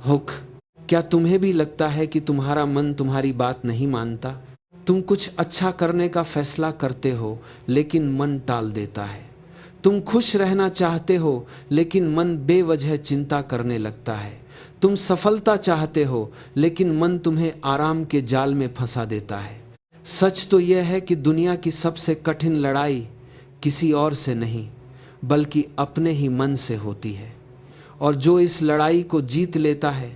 Hook, क्या तुम्हें भी लगता है कि तुम्हारा मन तुम्हारी बात नहीं मानता? तुम कुछ अच्छा करने का फैसला करते हो लेकिन मन टाल देता है। तुम खुश रहना चाहते हो लेकिन मन बेवजह चिंता करने लगता है। तुम सफलता चाहते हो लेकिन मन तुम्हें आराम के जाल में फंसा देता है। सच तो यह है कि दुनिया की सबसे कठिन लड़ाई किसी और से नहीं बल्कि अपने ही मन से होती है, और जो इस लड़ाई को जीत लेता है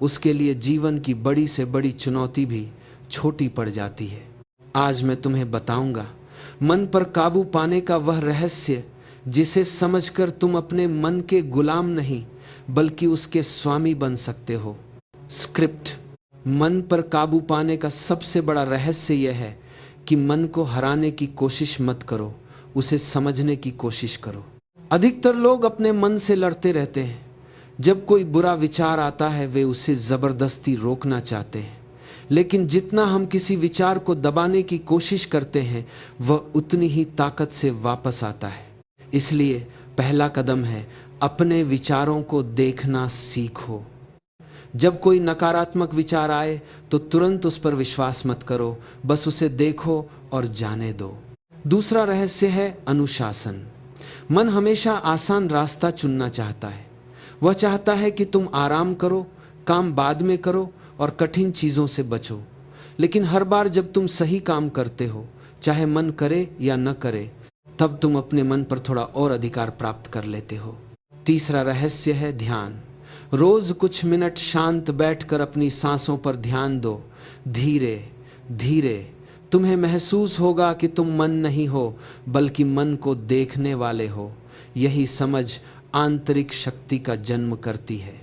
उसके लिए जीवन की बड़ी से बड़ी चुनौती भी छोटी पड़ जाती है। आज मैं तुम्हें बताऊंगा मन पर काबू पाने का वह रहस्य जिसे समझकर तुम अपने मन के गुलाम नहीं बल्कि उसके स्वामी बन सकते हो। स्क्रिप्ट: मन पर काबू पाने का सबसे बड़ा रहस्य यह है कि मन को हराने की कोशिश मत करो, उसे समझने की कोशिश करो। अधिकतर लोग अपने मन से लड़ते रहते हैं। जब कोई बुरा विचार आता है वे उसे जबरदस्ती रोकना चाहते हैं, लेकिन जितना हम किसी विचार को दबाने की कोशिश करते हैं वह उतनी ही ताकत से वापस आता है। इसलिए पहला कदम है अपने विचारों को देखना सीखो। जब कोई नकारात्मक विचार आए तो तुरंत उस पर विश्वास मत करो, बस उसे देखो और जाने दो। दूसरा रहस्य है अनुशासन। मन हमेशा आसान रास्ता चुनना चाहता है। वह चाहता है कि तुम आराम करो, काम बाद में करो और कठिन चीजों से बचो। लेकिन हर बार जब तुम सही काम करते हो, चाहे मन करे या न करे, तब तुम अपने मन पर थोड़ा और अधिकार प्राप्त कर लेते हो। तीसरा रहस्य है ध्यान। रोज कुछ मिनट शांत बैठकर अपनी सांसों पर ध्यान दो। धीरे धीरे तुम्हें महसूस होगा कि तुम मन नहीं हो बल्कि मन को देखने वाले हो। यही समझ आंतरिक शक्ति का जन्म करती है।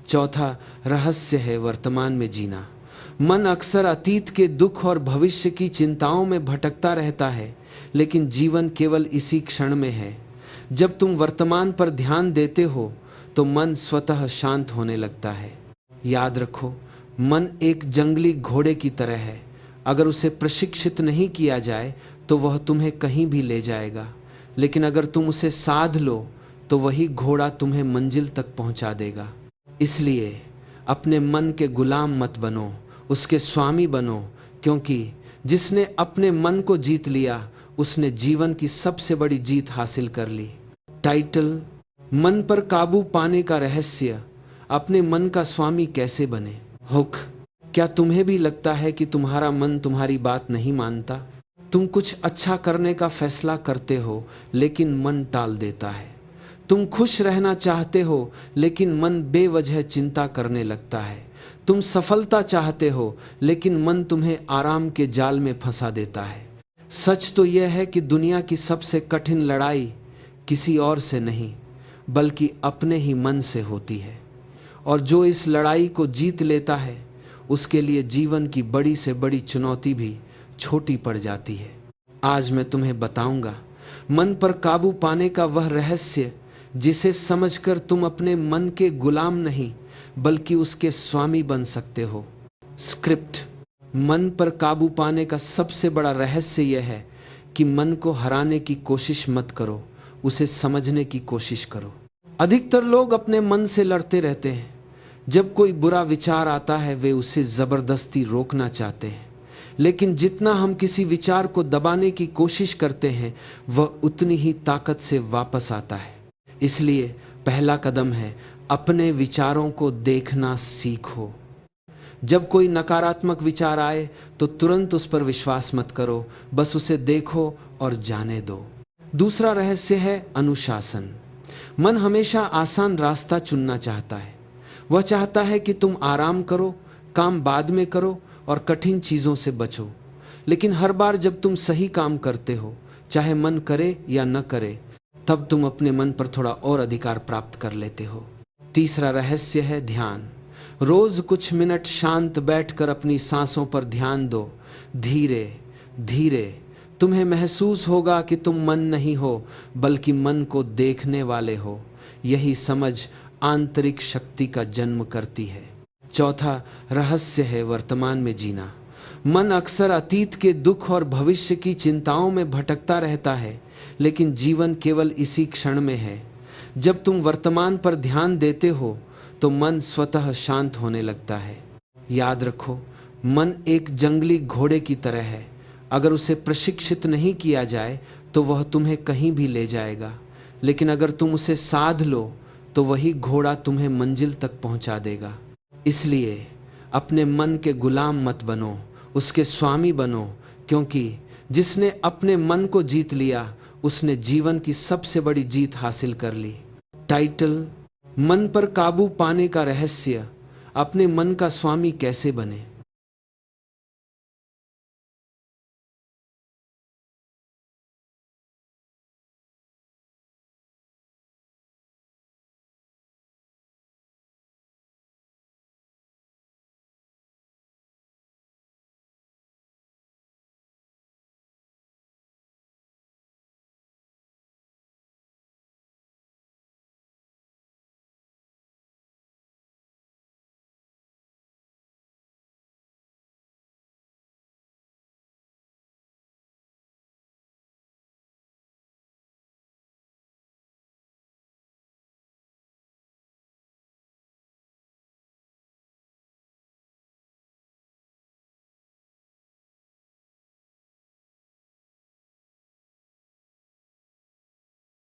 चौथा रहस्य है वर्तमान में जीना। मन अक्सर अतीत के दुख और भविष्य की चिंताओं में भटकता रहता है, लेकिन जीवन केवल इसी क्षण में है। जब तुम वर्तमान पर ध्यान देते हो तो मन स्वतः शांत होने लगता है। याद रखो, मन एक जंगली घोड़े की तरह है। अगर उसे प्रशिक्षित नहीं किया जाए तो वह तुम्हें कहीं भी ले जाएगा, लेकिन अगर तुम उसे साध लो तो वही घोड़ा तुम्हें मंजिल तक पहुंचा देगा। इसलिए अपने मन के गुलाम मत बनो, उसके स्वामी बनो, क्योंकि जिसने अपने मन को जीत लिया उसने जीवन की सबसे बड़ी जीत हासिल कर ली। टाइटल: मन पर काबू पाने का रहस्य, अपने मन का स्वामी कैसे बने। हुक, क्या तुम्हें भी लगता है कि तुम्हारा मन तुम्हारी बात नहीं मानता? तुम कुछ अच्छा करने का फैसला करते हो लेकिन मन टाल देता है। तुम खुश रहना चाहते हो लेकिन मन बेवजह चिंता करने लगता है। तुम सफलता चाहते हो लेकिन मन तुम्हें आराम के जाल में फंसा देता है। सच तो यह है कि दुनिया की सबसे कठिन लड़ाई किसी और से नहीं बल्कि अपने ही मन से होती है, और जो इस लड़ाई को जीत लेता है उसके लिए जीवन की बड़ी से बड़ी चुनौती भी छोटी पड़ जाती है। आज मैं तुम्हें बताऊंगा मन पर काबू पाने का वह रहस्य जिसे समझकर तुम अपने मन के गुलाम नहीं बल्कि उसके स्वामी बन सकते हो। स्क्रिप्ट: मन पर काबू पाने का सबसे बड़ा रहस्य यह है कि मन को हराने की कोशिश मत करो, उसे समझने की कोशिश करो। अधिकतर लोग अपने मन से लड़ते रहते हैं। जब कोई बुरा विचार आता है वे उसे जबरदस्ती रोकना चाहते हैं, लेकिन जितना हम किसी विचार को दबाने की कोशिश करते हैं वह उतनी ही ताकत से वापस आता है। इसलिए पहला कदम है अपने विचारों को देखना सीखो। जब कोई नकारात्मक विचार आए तो तुरंत उस पर विश्वास मत करो, बस उसे देखो और जाने दो। दूसरा रहस्य है अनुशासन। मन हमेशा आसान रास्ता चुनना चाहता है। वह चाहता है कि तुम आराम करो, काम बाद में करो और कठिन चीजों से बचो। लेकिन हर बार जब तुम सही काम करते हो, चाहे मन करे या न करे, तब तुम अपने मन पर थोड़ा और अधिकार प्राप्त कर लेते हो। तीसरा रहस्य है ध्यान। रोज कुछ मिनट शांत बैठकर अपनी सांसों पर ध्यान दो। धीरे धीरे तुम्हें महसूस होगा कि तुम मन नहीं हो बल्कि मन को देखने वाले हो। यही समझ आंतरिक शक्ति का जन्म करती है। चौथा रहस्य है वर्तमान में जीना। मन अक्सर अतीत के दुख और भविष्य की चिंताओं में भटकता रहता है, लेकिन जीवन केवल इसी क्षण में है। जब तुम वर्तमान पर ध्यान देते हो तो मन स्वतः शांत होने लगता है। याद रखो, मन एक जंगली घोड़े की तरह है। अगर उसे प्रशिक्षित नहीं किया जाए तो वह तुम्हें कहीं भी ले जाएगा, लेकिन अगर तुम उसे साध लो तो वही घोड़ा तुम्हें मंजिल तक पहुंचा देगा। इसलिए अपने मन के गुलाम मत बनो, उसके स्वामी बनो, क्योंकि जिसने अपने मन को जीत लिया उसने जीवन की सबसे बड़ी जीत हासिल कर ली। टाइटल: मन पर काबू पाने का रहस्य, अपने मन का स्वामी कैसे बने।